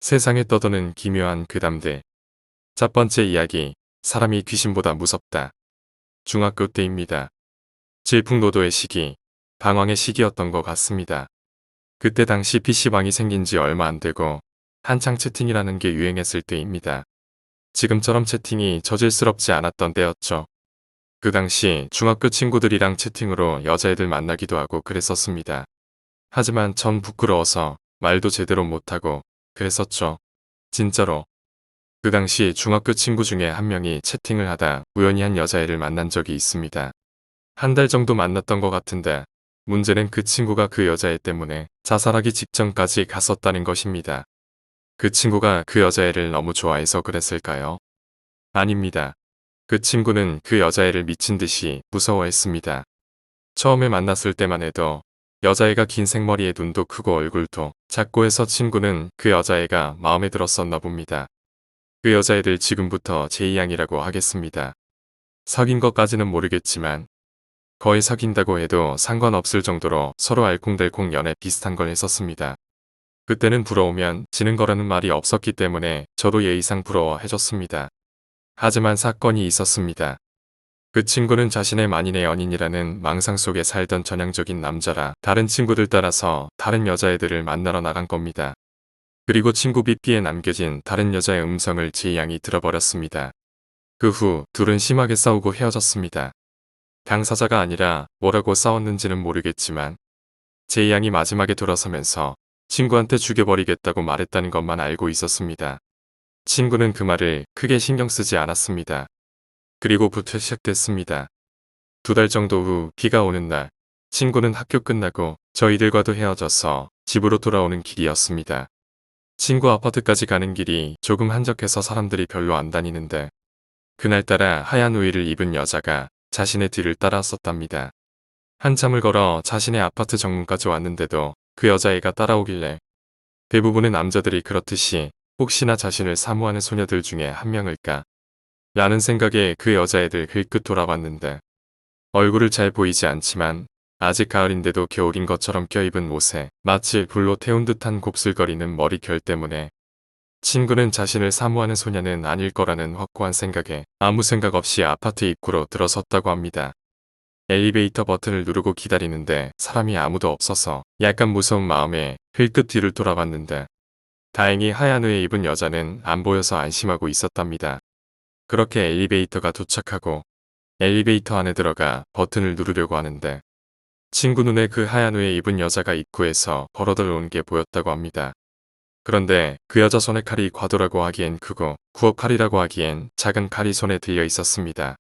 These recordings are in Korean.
세상에 떠도는 기묘한 괴담들. 첫 번째 이야기, 사람이 귀신보다 무섭다. 중학교 때입니다. 질풍노도의 시기, 방황의 시기였던 것 같습니다. 그때 당시 PC방이 생긴 지 얼마 안 되고 한창 채팅이라는 게 유행했을 때입니다. 지금처럼 채팅이 저질스럽지 않았던 때였죠. 그 당시 중학교 친구들이랑 채팅으로 여자애들 만나기도 하고 그랬었습니다. 하지만 전 부끄러워서 말도 제대로 못하고 그랬었죠. 진짜로. 그 당시 중학교 친구 중에 한 명이 채팅을 하다 우연히 한 여자애를 만난 적이 있습니다. 한 달 정도 만났던 것 같은데 문제는 그 친구가 그 여자애 때문에 자살하기 직전까지 갔었다는 것입니다. 그 친구가 그 여자애를 너무 좋아해서 그랬을까요? 아닙니다. 그 친구는 그 여자애를 미친 듯이 무서워했습니다. 처음에 만났을 때만 해도 여자애가 긴 생머리에 눈도 크고 얼굴도 작고 해서 친구는 그 여자애가 마음에 들었었나 봅니다. 그 여자애들 지금부터 제이양이라고 하겠습니다. 사귄 것까지는 모르겠지만 거의 사귄다고 해도 상관없을 정도로 서로 알콩달콩 연애 비슷한 걸 했었습니다. 그때는 부러우면 지는 거라는 말이 없었기 때문에 저도 예의상 부러워해줬습니다. 하지만 사건이 있었습니다. 그 친구는 자신의 만인의 연인이라는 망상 속에 살던 전형적인 남자라 다른 친구들 따라서 다른 여자애들을 만나러 나간 겁니다. 그리고 친구 빗기에 남겨진 다른 여자의 음성을 제이양이 들어버렸습니다. 그 후 둘은 심하게 싸우고 헤어졌습니다. 당사자가 아니라 뭐라고 싸웠는지는 모르겠지만 제이양이 마지막에 돌아서면서 친구한테 죽여버리겠다고 말했다는 것만 알고 있었습니다. 친구는 그 말을 크게 신경 쓰지 않았습니다. 그리고부터 시작됐습니다. 2달 정도 후 비가 오는 날, 친구는 학교 끝나고 저희들과도 헤어져서 집으로 돌아오는 길이었습니다. 친구 아파트까지 가는 길이 조금 한적해서 사람들이 별로 안 다니는데 그날따라 하얀 우의를 입은 여자가 자신의 뒤를 따라왔었답니다. 한참을 걸어 자신의 아파트 정문까지 왔는데도 그 여자애가 따라오길래 대부분의 남자들이 그렇듯이 혹시나 자신을 사모하는 소녀들 중에 한 명일까 라는 생각에 그 여자애들 힐끗 돌아봤는데 얼굴을 잘 보이지 않지만 아직 가을인데도 겨울인 것처럼 껴입은 옷에 마치 불로 태운 듯한 곱슬거리는 머리결 때문에 친구는 자신을 사모하는 소녀는 아닐 거라는 확고한 생각에 아무 생각 없이 아파트 입구로 들어섰다고 합니다. 엘리베이터 버튼을 누르고 기다리는데 사람이 아무도 없어서 약간 무서운 마음에 힐끗 뒤를 돌아봤는데 다행히 하얀 의에 입은 여자는 안 보여서 안심하고 있었답니다. 그렇게 엘리베이터가 도착하고 엘리베이터 안에 들어가 버튼을 누르려고 하는데 친구 눈에 그 하얀 의에 입은 여자가 입구에서 걸어들어온 게 보였다고 합니다. 그런데 그 여자 손에 칼이 과도라고 하기엔 크고 구업칼이라고 하기엔 작은 칼이 손에 들려 있었습니다.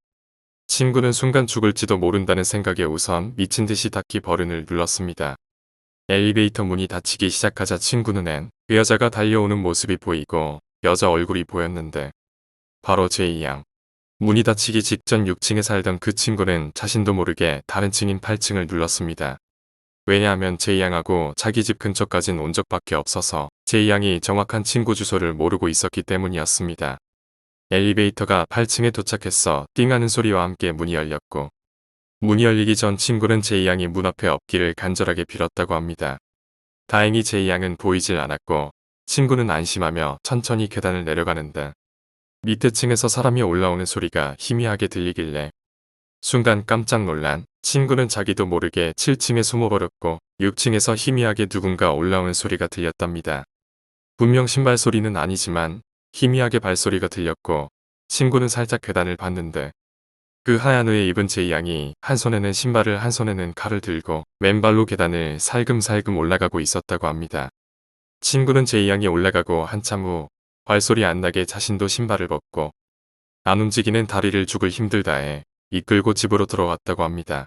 친구는 순간 죽을지도 모른다는 생각에 우선 미친 듯이 닫기 버튼을 눌렀습니다. 엘리베이터 문이 닫히기 시작하자 친구 눈엔 그 여자가 달려오는 모습이 보이고 여자 얼굴이 보였는데 바로 제이양. 문이 닫히기 직전 6층에 살던 그 친구는 자신도 모르게 다른 층인 8층을 눌렀습니다. 왜냐하면 제이양하고 자기 집 근처까진 온 적밖에 없어서 제이양이 정확한 친구 주소를 모르고 있었기 때문이었습니다. 엘리베이터가 8층에 도착했어 띵하는 소리와 함께 문이 열렸고 문이 열리기 전 친구는 제이양이 문 앞에 없기를 간절하게 빌었다고 합니다. 다행히 제이양은 보이질 않았고 친구는 안심하며 천천히 계단을 내려가는데 밑에 층에서 사람이 올라오는 소리가 희미하게 들리길래 순간 깜짝 놀란 친구는 자기도 모르게 7층에 숨어버렸고 6층에서 희미하게 누군가 올라오는 소리가 들렸답니다. 분명 신발 소리는 아니지만 희미하게 발소리가 들렸고 친구는 살짝 계단을 봤는데 그 하얀 의에 입은 제이양이 한 손에는 신발을 한 손에는 칼을 들고 맨발로 계단을 살금살금 올라가고 있었다고 합니다. 친구는 제이양이 올라가고 한참 후 발소리 안 나게 자신도 신발을 벗고 안 움직이는 다리를 죽을 힘들다해 이끌고 집으로 들어왔다고 합니다.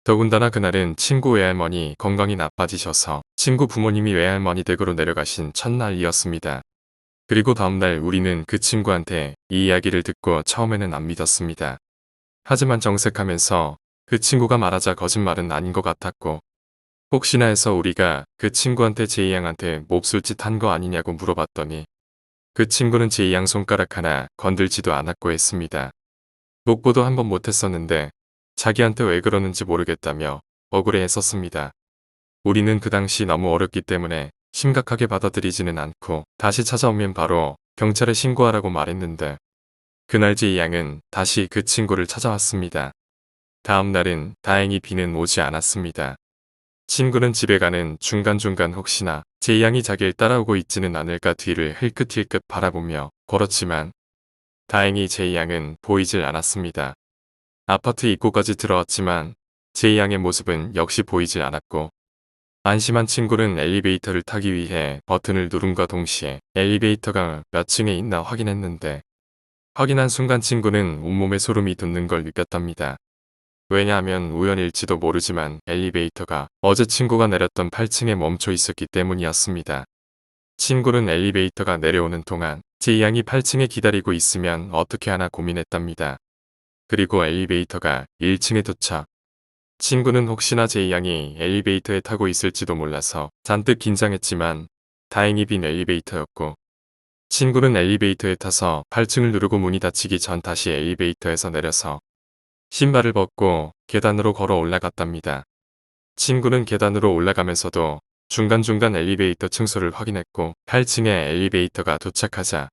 더군다나 그날은 친구 외할머니 건강이 나빠지셔서 친구 부모님이 외할머니 댁으로 내려가신 첫날이었습니다. 그리고 다음날 우리는 그 친구한테 이 이야기를 듣고 처음에는 안 믿었습니다. 하지만 정색하면서 그 친구가 말하자 거짓말은 아닌 것 같았고 혹시나 해서 우리가 그 친구한테 제이양한테 몹쓸 짓 한 거 아니냐고 물어봤더니 그 친구는 제이양 손가락 하나 건들지도 않았고 했습니다. 목보도 한 번 못했었는데 자기한테 왜 그러는지 모르겠다며 억울해 했었습니다. 우리는 그 당시 너무 어렸기 때문에 심각하게 받아들이지는 않고 다시 찾아오면 바로 경찰에 신고하라고 말했는데 그날 제이양은 다시 그 친구를 찾아왔습니다. 다음 날은 다행히 비는 오지 않았습니다. 친구는 집에 가는 중간중간 혹시나 제이양이 자기를 따라오고 있지는 않을까 뒤를 힐끗힐끗 바라보며 걸었지만 다행히 제이양은 보이질 않았습니다. 아파트 입구까지 들어왔지만 제이양의 모습은 역시 보이질 않았고 안심한 친구는 엘리베이터를 타기 위해 버튼을 누름과 동시에 엘리베이터가 몇 층에 있나 확인했는데 확인한 순간 친구는 온몸에 소름이 돋는 걸 느꼈답니다. 왜냐하면 우연일지도 모르지만 엘리베이터가 어제 친구가 내렸던 8층에 멈춰 있었기 때문이었습니다. 친구는 엘리베이터가 내려오는 동안 제이양이 8층에 기다리고 있으면 어떻게 하나 고민했답니다. 그리고 엘리베이터가 1층에 도착. 친구는 혹시나 제이양이 엘리베이터에 타고 있을지도 몰라서 잔뜩 긴장했지만 다행히 빈 엘리베이터였고 친구는 엘리베이터에 타서 8층을 누르고 문이 닫히기 전 다시 엘리베이터에서 내려서 신발을 벗고 계단으로 걸어 올라갔답니다. 친구는 계단으로 올라가면서도 중간중간 엘리베이터 층수를 확인했고 8층에 엘리베이터가 도착하자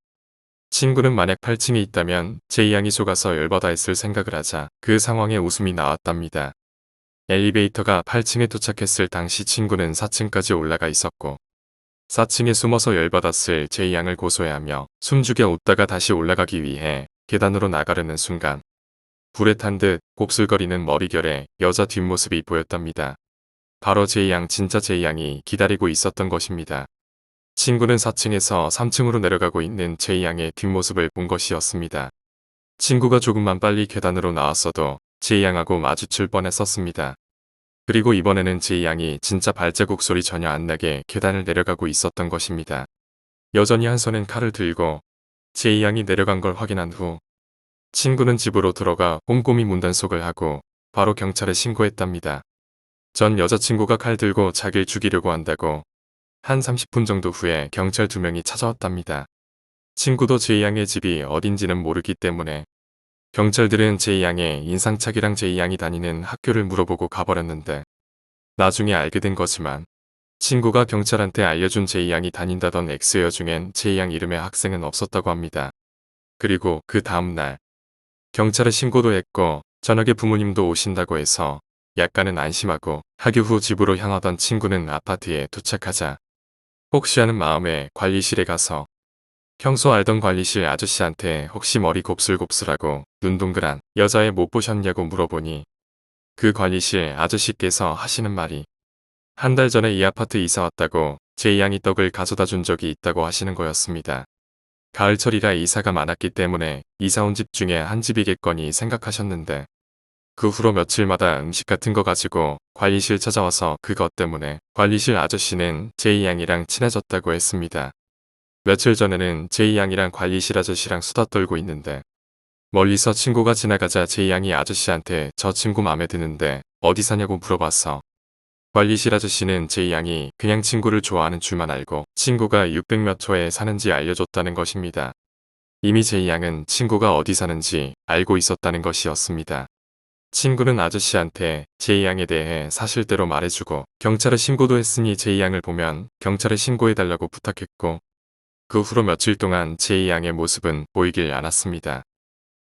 친구는 만약 8층에 있다면 제이양이 속아서 열받아 했을 생각을 하자 그 상황에 웃음이 나왔답니다. 엘리베이터가 8층에 도착했을 당시 친구는 4층까지 올라가 있었고 4층에 숨어서 열받았을 제이양을 고소해하며 숨죽여 웃다가 다시 올라가기 위해 계단으로 나가려는 순간 불에 탄 듯 곱슬거리는 머리결에 여자 뒷모습이 보였답니다. 바로 제이양 진짜 제이양이 기다리고 있었던 것입니다. 친구는 4층에서 3층으로 내려가고 있는 제이양의 뒷모습을 본 것이었습니다. 친구가 조금만 빨리 계단으로 나왔어도 제이양하고 마주칠 뻔했었습니다. 그리고 이번에는 제이양이 진짜 발자국 소리 전혀 안 나게 계단을 내려가고 있었던 것입니다. 여전히 한 손엔 칼을 들고 제이양이 내려간 걸 확인한 후 친구는 집으로 들어가 꼼꼼히 문단속을 하고 바로 경찰에 신고했답니다. 전 여자친구가 칼 들고 자기를 죽이려고 한다고 한 30분 정도 후에 경찰 2명이 찾아왔답니다. 친구도 제이양의 집이 어딘지는 모르기 때문에 경찰들은 제이양의 인상착의랑 제이양이 다니는 학교를 물어보고 가버렸는데 나중에 알게 된 거지만 친구가 경찰한테 알려준 제이양이 다닌다던 엑스웨어 중엔 제이양 이름의 학생은 없었다고 합니다. 그리고 그 다음날 경찰에 신고도 했고 저녁에 부모님도 오신다고 해서 약간은 안심하고 학교 후 집으로 향하던 친구는 아파트에 도착하자 혹시 하는 마음에 관리실에 가서 평소 알던 관리실 아저씨한테 혹시 머리 곱슬곱슬하고 눈 동그란 여자애 못 보셨냐고 물어보니 그 관리실 아저씨께서 하시는 말이 한 달 전에 이 아파트 이사 왔다고 제이양이 떡을 가져다 준 적이 있다고 하시는 거였습니다. 가을철이라 이사가 많았기 때문에 이사 온 집 중에 한 집이겠거니 생각하셨는데 그 후로 며칠마다 음식 같은 거 가지고 관리실 찾아와서 그것 때문에 관리실 아저씨는 제이양이랑 친해졌다고 했습니다. 며칠 전에는 제이양이랑 관리실 아저씨랑 수다 떨고 있는데 멀리서 친구가 지나가자 제이양이 아저씨한테 저 친구 맘에 드는데 어디 사냐고 물어봤어. 관리실 아저씨는 제이양이 그냥 친구를 좋아하는 줄만 알고 친구가 600몇 호에 사는지 알려줬다는 것입니다. 이미 제이양은 친구가 어디 사는지 알고 있었다는 것이었습니다. 친구는 아저씨한테 제이양에 대해 사실대로 말해주고 경찰에 신고도 했으니 제이양을 보면 경찰에 신고해달라고 부탁했고 그 후로 며칠 동안 제이양의 모습은 보이길 않았습니다.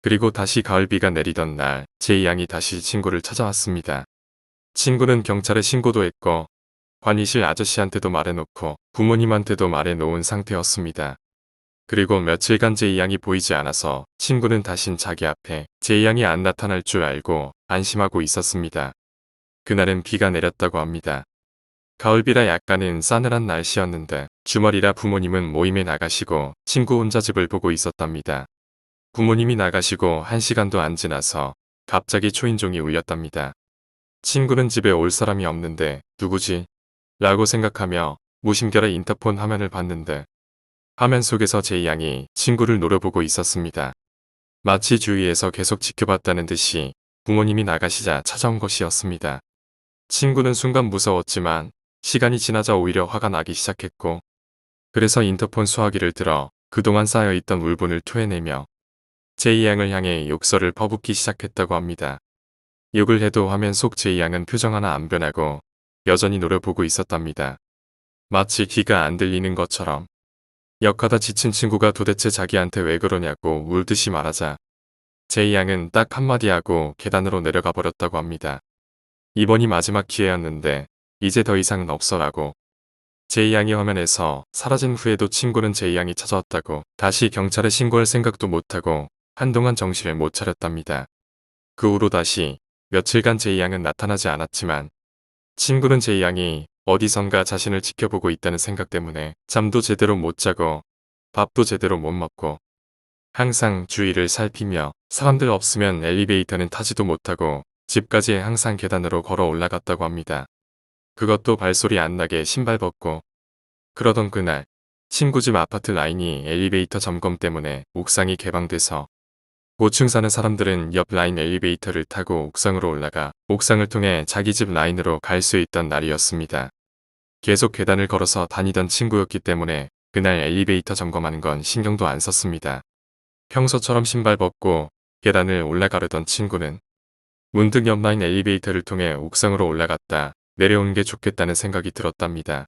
그리고 다시 가을비가 내리던 날 제이양이 다시 친구를 찾아왔습니다. 친구는 경찰에 신고도 했고 관리실 아저씨한테도 말해놓고 부모님한테도 말해놓은 상태였습니다. 그리고 며칠간 제이양이 보이지 않아서 친구는 다신 자기 앞에 제이양이 안 나타날 줄 알고 안심하고 있었습니다. 그날은 비가 내렸다고 합니다. 가을비라 약간은 싸늘한 날씨였는데 주말이라 부모님은 모임에 나가시고 친구 혼자 집을 보고 있었답니다. 부모님이 나가시고 1시간도 안 지나서 갑자기 초인종이 울렸답니다. 친구는 집에 올 사람이 없는데 누구지? 라고 생각하며 무심결에 인터폰 화면을 봤는데 화면 속에서 제이양이 친구를 노려보고 있었습니다. 마치 주위에서 계속 지켜봤다는 듯이 부모님이 나가시자 찾아온 것이었습니다. 친구는 순간 무서웠지만 시간이 지나자 오히려 화가 나기 시작했고 그래서 인터폰 수화기를 들어 그동안 쌓여있던 울분을 토해내며 제이양을 향해 욕설을 퍼붓기 시작했다고 합니다. 욕을 해도 화면 속 제이양은 표정 하나 안 변하고 여전히 노려보고 있었답니다. 마치 귀가 안 들리는 것처럼. 역하다 지친 친구가 도대체 자기한테 왜 그러냐고 울듯이 말하자 제이 양은 딱 한마디 하고 계단으로 내려가 버렸다고 합니다. 이번이 마지막 기회였는데 이제 더 이상은 없어라고. 제이 양이 화면에서 사라진 후에도 친구는 제이 양이 찾아왔다고 다시 경찰에 신고할 생각도 못하고 한동안 정신을 못 차렸답니다. 그 후로 다시 며칠간 제이 양은 나타나지 않았지만 친구는 제이 양이 어디선가 자신을 지켜보고 있다는 생각 때문에 잠도 제대로 못 자고 밥도 제대로 못 먹고 항상 주위를 살피며 사람들 없으면 엘리베이터는 타지도 못하고 집까지 항상 계단으로 걸어 올라갔다고 합니다. 그것도 발소리 안 나게 신발 벗고. 그러던 그날 친구 집 아파트 라인이 엘리베이터 점검 때문에 옥상이 개방돼서 고층 사는 사람들은 옆 라인 엘리베이터를 타고 옥상으로 올라가 옥상을 통해 자기 집 라인으로 갈 수 있던 날이었습니다. 계속 계단을 걸어서 다니던 친구였기 때문에 그날 엘리베이터 점검하는 건 신경도 안 썼습니다. 평소처럼 신발 벗고 계단을 올라가려던 친구는 문득 옆 라인 엘리베이터를 통해 옥상으로 올라갔다 내려오는 게 좋겠다는 생각이 들었답니다.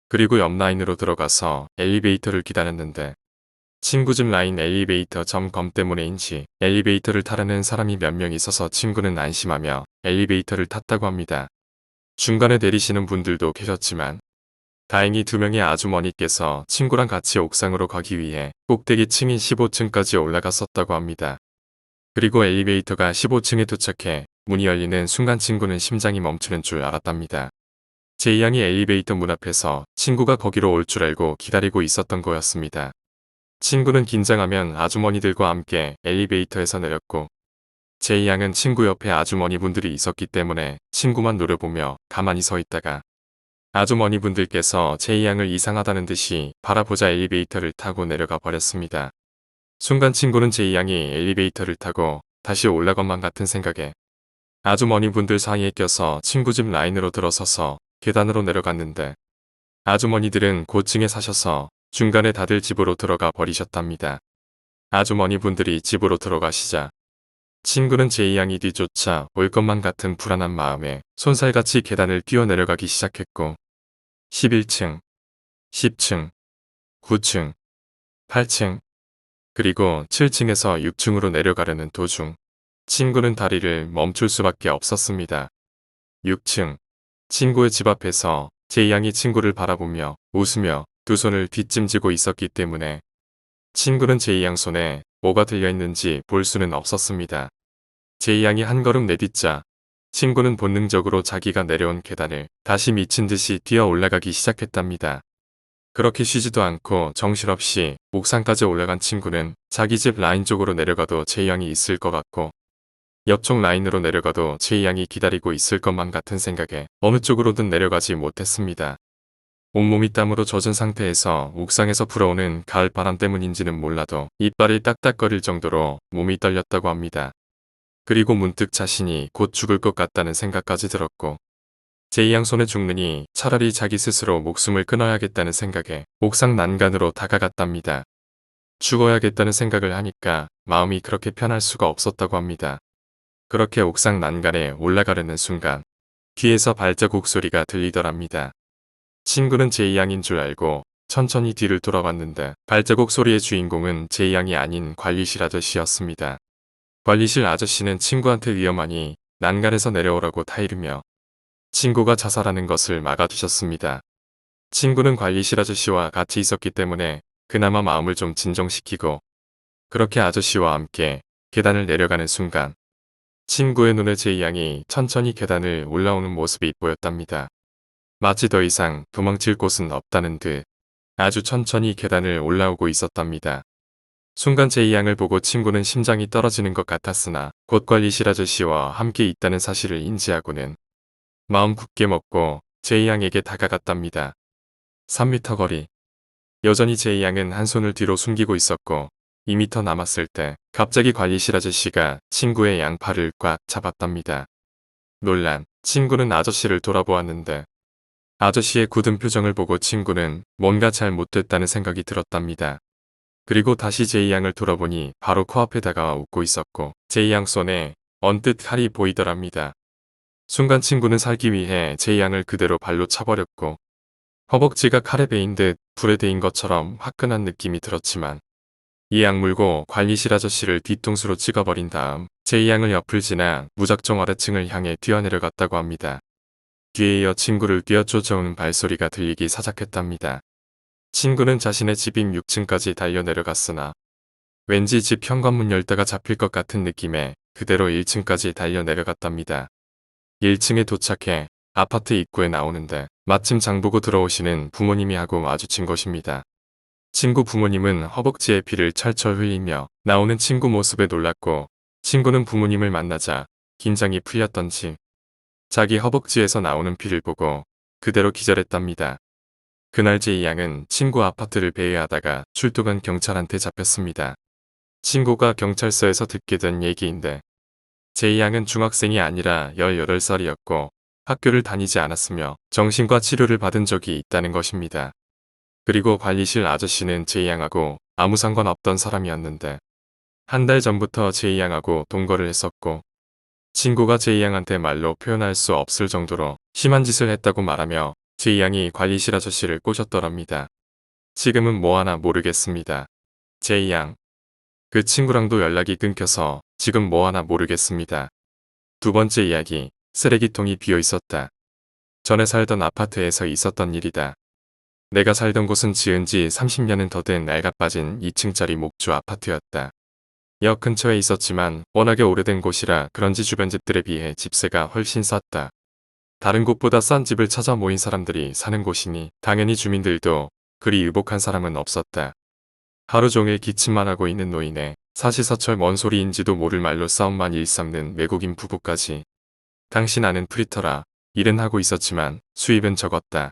그리고 옆 라인으로 들어가서 엘리베이터를 기다렸는데 친구 집 라인 엘리베이터 점검 때문에인지 엘리베이터를 타려는 사람이 몇 명 있어서 친구는 안심하며 엘리베이터를 탔다고 합니다. 중간에 내리시는 분들도 계셨지만 다행히 2명의 아주머니께서 친구랑 같이 옥상으로 가기 위해 꼭대기 층인 15층까지 올라갔었다고 합니다. 그리고 엘리베이터가 15층에 도착해 문이 열리는 순간 친구는 심장이 멈추는 줄 알았답니다. 제이 양이 엘리베이터 문 앞에서 친구가 거기로 올 줄 알고 기다리고 있었던 거였습니다. 친구는 긴장하면 아주머니들과 함께 엘리베이터에서 내렸고 제이 양은 친구 옆에 아주머니 분들이 있었기 때문에 친구만 노려보며 가만히 서 있다가 아주머니 분들께서 제이 양을 이상하다는 듯이 바라보자 엘리베이터를 타고 내려가 버렸습니다. 순간 친구는 제이 양이 엘리베이터를 타고 다시 올라간 것만 같은 생각에 아주머니 분들 사이에 껴서 친구 집 라인으로 들어서서 계단으로 내려갔는데 아주머니들은 고층에 사셔서 중간에 다들 집으로 들어가 버리셨답니다. 아주머니 분들이 집으로 들어가시자 친구는 제이 양이 뒤쫓아 올 것만 같은 불안한 마음에 손살같이 계단을 뛰어내려가기 시작했고 11층, 10층, 9층, 8층, 그리고 7층에서 6층으로 내려가려는 도중 친구는 다리를 멈출 수밖에 없었습니다. 6층, 친구의 집 앞에서 제이 양이 친구를 바라보며 웃으며 두 손을 뒷짐지고 있었기 때문에 친구는 제이 양 손에 뭐가 들려있는지 볼 수는 없었습니다. 제이 양이 한 걸음 내딛자 친구는 본능적으로 자기가 내려온 계단을 다시 미친 듯이 뛰어 올라가기 시작했답니다. 그렇게 쉬지도 않고 정신없이 옥상까지 올라간 친구는 자기 집 라인 쪽으로 내려가도 제이 양이 있을 것 같고 옆쪽 라인으로 내려가도 제이 양이 기다리고 있을 것만 같은 생각에 어느 쪽으로든 내려가지 못했습니다. 온몸이 땀으로 젖은 상태에서 옥상에서 불어오는 가을바람 때문인지는 몰라도 이빨이 딱딱거릴 정도로 몸이 떨렸다고 합니다. 그리고 문득 자신이 곧 죽을 것 같다는 생각까지 들었고 제이 양 손에 죽느니 차라리 자기 스스로 목숨을 끊어야겠다는 생각에 옥상 난간으로 다가갔답니다. 죽어야겠다는 생각을 하니까 마음이 그렇게 편할 수가 없었다고 합니다. 그렇게 옥상 난간에 올라가려는 순간 귀에서 발자국 소리가 들리더랍니다. 친구는 제이 양인 줄 알고 천천히 뒤를 돌아봤는데 발자국 소리의 주인공은 제이 양이 아닌 관리실 아저씨였습니다. 관리실 아저씨는 친구한테 위험하니 난간에서 내려오라고 타이르며 친구가 자살하는 것을 막아두셨습니다. 친구는 관리실 아저씨와 같이 있었기 때문에 그나마 마음을 좀 진정시키고 그렇게 아저씨와 함께 계단을 내려가는 순간 친구의 눈에 제이 양이 천천히 계단을 올라오는 모습이 보였답니다. 마치 더 이상 도망칠 곳은 없다는 듯 아주 천천히 계단을 올라오고 있었답니다. 순간 제이 양을 보고 친구는 심장이 떨어지는 것 같았으나 곧 관리실 아저씨와 함께 있다는 사실을 인지하고는 마음 굳게 먹고 제이 양에게 다가갔답니다. 3m 거리. 여전히 제이 양은 한 손을 뒤로 숨기고 있었고 2m 남았을 때 갑자기 관리실 아저씨가 친구의 양팔을 꽉 잡았답니다. 놀란 친구는 아저씨를 돌아보았는데 아저씨의 굳은 표정을 보고 친구는 뭔가 잘못됐다는 생각이 들었답니다. 그리고 다시 제이 양을 돌아보니 바로 코앞에 다가와 웃고 있었고 제이 양 손에 언뜻 칼이 보이더랍니다. 순간 친구는 살기 위해 제이 양을 그대로 발로 차버렸고 허벅지가 칼에 베인 듯 불에 데인 것처럼 화끈한 느낌이 들었지만 이 양 물고 관리실 아저씨를 뒤통수로 찍어버린 다음 제 양을 옆을 지나 무작정 아래층을 향해 뛰어내려갔다고 합니다. 뒤에 이어 친구를 뛰어 쫓아오는 발소리가 들리기 시작했답니다. 친구는 자신의 집인 6층까지 달려 내려갔으나 왠지 집 현관문 열다가 잡힐 것 같은 느낌에 그대로 1층까지 달려 내려갔답니다. 1층에 도착해 아파트 입구에 나오는데 마침 장보고 들어오시는 부모님이 하고 마주친 것입니다. 친구 부모님은 허벅지에 피를 철철 흘리며 나오는 친구 모습에 놀랐고 친구는 부모님을 만나자 긴장이 풀렸던지 자기 허벅지에서 나오는 피를 보고 그대로 기절했답니다. 그날 제 양은 친구 아파트를 배회하다가 출동한 경찰한테 잡혔습니다. 친구가 경찰서에서 듣게 된 얘기인데 제 양은 중학생이 아니라 18살이었고 학교를 다니지 않았으며 정신과 치료를 받은 적이 있다는 것입니다. 그리고 관리실 아저씨는 제 양하고 아무 상관없던 사람이었는데 한 달 전부터 제 양하고 동거를 했었고 친구가 제 양한테 말로 표현할 수 없을 정도로 심한 짓을 했다고 말하며 제 양이 관리실 아저씨를 꼬셨더랍니다. 지금은 뭐 하나 모르겠습니다. 제 양. 그 친구랑도 연락이 끊겨서 지금 뭐 하나 모르겠습니다. 두 번째 이야기. 쓰레기통이 비어 있었다. 전에 살던 아파트에서 있었던 일이다. 내가 살던 곳은 지은 지 30년은 더 된 낡아빠진 2층짜리 목조 아파트였다. 역 근처에 있었지만 워낙에 오래된 곳이라 그런지 주변 집들에 비해 집세가 훨씬 쌌다. 다른 곳보다 싼 집을 찾아 모인 사람들이 사는 곳이니 당연히 주민들도 그리 유복한 사람은 없었다. 하루 종일 기침만 하고 있는 노인에 사시사철 뭔 소리인지도 모를 말로 싸움만 일삼는 외국인 부부까지. 당신 아는 프리터라 일은 하고 있었지만 수입은 적었다.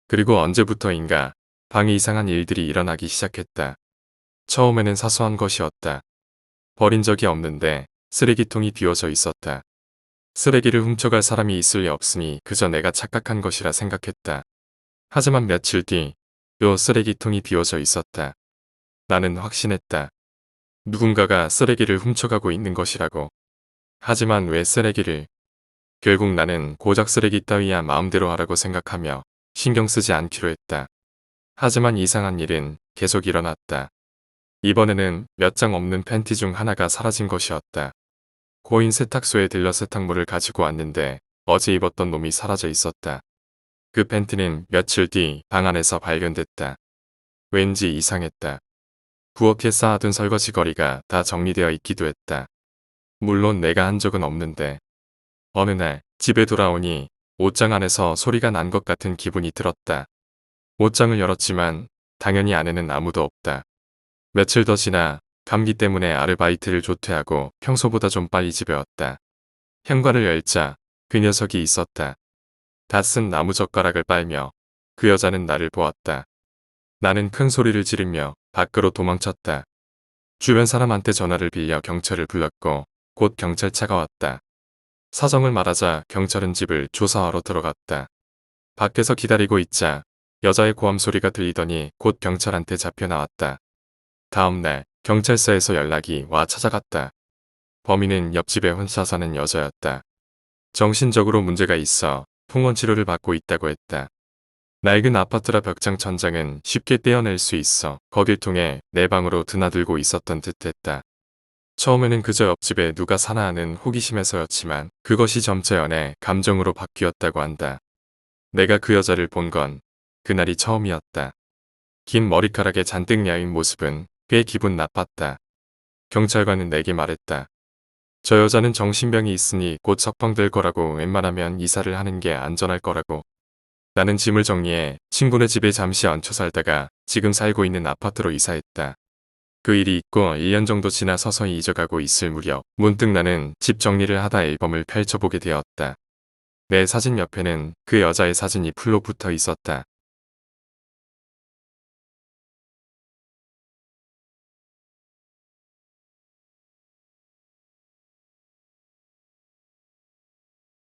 그리고 언제부터인가 방에 이상한 일들이 일어나기 시작했다. 처음에는 사소한 것이었다. 버린 적이 없는데 쓰레기통이 비워져 있었다. 쓰레기를 훔쳐갈 사람이 있을 리 없으니 그저 내가 착각한 것이라 생각했다. 하지만 며칠 뒤 요 쓰레기통이 비워져 있었다. 나는 확신했다. 누군가가 쓰레기를 훔쳐가고 있는 것이라고. 하지만 왜 쓰레기를? 결국 나는 고작 쓰레기 따위야 마음대로 하라고 생각하며 신경 쓰지 않기로 했다. 하지만 이상한 일은 계속 일어났다. 이번에는 몇 장 없는 팬티 중 하나가 사라진 것이었다. 고인 세탁소에 들러 세탁물을 가지고 왔는데 어제 입었던 놈이 사라져 있었다. 그 팬티는 며칠 뒤 방 안에서 발견됐다. 왠지 이상했다. 부엌에 쌓아둔 설거지 거리가 다 정리되어 있기도 했다. 물론 내가 한 적은 없는데 어느 날 집에 돌아오니 옷장 안에서 소리가 난 것 같은 기분이 들었다. 옷장을 열었지만 당연히 안에는 아무도 없다. 며칠 더 지나 감기 때문에 아르바이트를 조퇴하고 평소보다 좀 빨리 집에 왔다. 현관을 열자 그 녀석이 있었다. 다 쓴 나무젓가락을 빨며 그 여자는 나를 보았다. 나는 큰 소리를 지르며 밖으로 도망쳤다. 주변 사람한테 전화를 빌려 경찰을 불렀고 곧 경찰차가 왔다. 사정을 말하자 경찰은 집을 조사하러 들어갔다. 밖에서 기다리고 있자 여자의 고함 소리가 들리더니 곧 경찰한테 잡혀 나왔다. 다음 날 경찰서에서 연락이 와 찾아갔다. 범인은 옆집에 혼자 사는 여자였다. 정신적으로 문제가 있어 통원 치료를 받고 있다고 했다. 낡은 아파트라 벽장 천장은 쉽게 떼어낼 수 있어 거길 통해 내 방으로 드나들고 있었던 듯했다. 처음에는 그저 옆집에 누가 사나 하는 호기심에서였지만 그것이 점차 연애 감정으로 바뀌었다고 한다. 내가 그 여자를 본 건 그날이 처음이었다. 긴 머리카락에 잔뜩 야인 모습은 꽤 기분 나빴다. 경찰관은 내게 말했다. 저 여자는 정신병이 있으니 곧 석방될 거라고 웬만하면 이사를 하는 게 안전할 거라고. 나는 짐을 정리해 친구네 집에 잠시 얹혀 살다가 지금 살고 있는 아파트로 이사했다. 그 일이 있고 1년 정도 지나 서서히 잊어가고 있을 무렵 문득 나는 집 정리를 하다 앨범을 펼쳐보게 되었다. 내 사진 옆에는 그 여자의 사진이 풀로 붙어 있었다.